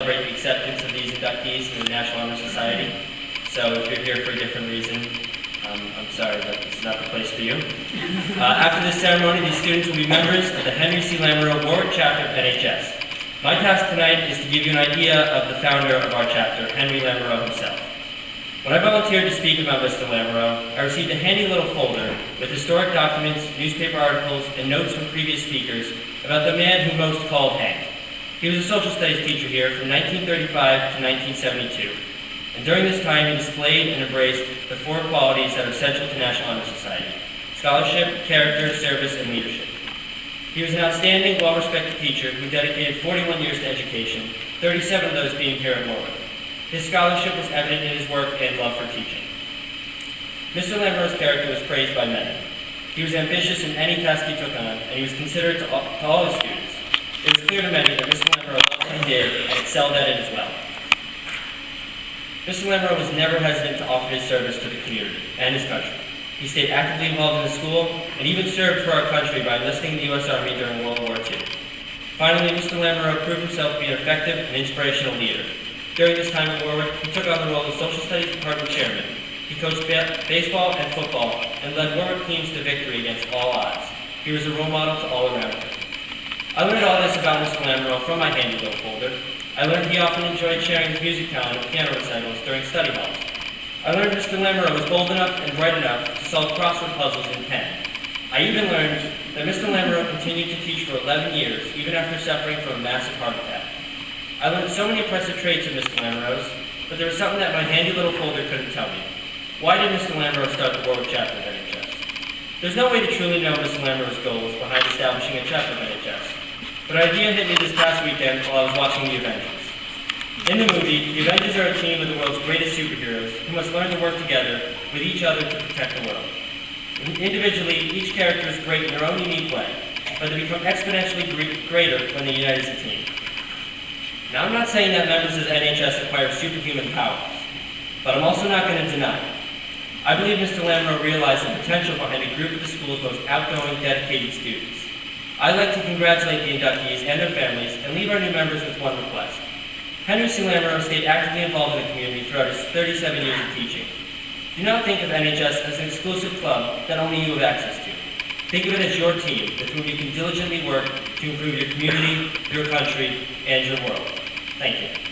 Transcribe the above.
celebrate the acceptance of these inductees in the National Honor Society. So if you're here for a different reason, I'm sorry, but this is not the place for you. After this ceremony, these students will be members of the Henry C. Lamoureux Warwick chapter of NHS. My task tonight is to give you an idea of the founder of our chapter, Henry Lamoureux himself. When I volunteered to speak about Mr. Lamoureux, I received a handy little folder with historic documents, newspaper articles, and notes from previous speakers about the man who most called Hank. He was a social studies teacher here from 1935 to 1972, and during this time he displayed and embraced the four qualities that are essential to National Honor Society: scholarship, character, service, and leadership. He was an outstanding, well-respected teacher who dedicated 41 years to education, 37 of those being here at Warwick. His scholarship was evident in his work and love for teaching. Mr. Lamoureux's character was praised by many. He was ambitious in any task he took on, and he was considerate to all his students. It was clear to many that Mr. Lamoureux loved what he did and excelled at it as well. Mr. Lamoureux was never hesitant to offer his service to the community and his country. He stayed actively involved in the school and even served for our country by enlisting in the U.S. Army during World War II. Finally, Mr. Lamoureux proved himself to be an effective and inspirational leader. During this time at Warwick, he took on the role of Social Studies Department Chairman. He coached baseball and football and led Warwick teams to victory against all odds. He was a role model to all around him. I learned all this about Mr. Lamoureux from my handy little folder. I learned he often enjoyed sharing his music talent at piano recitals during study halls. I learned Mr. Lamoureux was bold enough and bright enough to solve crossword puzzles in pen. I even learned that Mr. Lamoureux continued to teach for 11 years, even after suffering from a massive heart attack. I learned so many impressive traits of Mr. Lamoureux's, but there was something that my handy little folder couldn't tell me. Why did Mr. Lamoureux start the Warwick chapter of NHS? There's no way to truly know Mr. Lamoureux's goals behind establishing a chapter of NHS, but an idea hit me this past weekend while I was watching The Avengers. In the movie, the Avengers are a team of the world's greatest superheroes who must learn to work together with each other to protect the world. Individually, each character is great in their own unique way, but they become exponentially greater when they unite as a team. Now, I'm not saying that members of NHS acquire superhuman powers, but I'm also not going to deny it. I believe Mr. Lamoureux realized the potential behind a group of the school's most outgoing, dedicated students. I'd like to congratulate the inductees and their families and leave our new members with one request. Henry C. Lamoureux stayed actively involved in the community throughout his 37 years of teaching. Do not think of NHS as an exclusive club that only you have access to. Think of it as your team with whom you can diligently work to improve your community, your country, and your world. Thank you.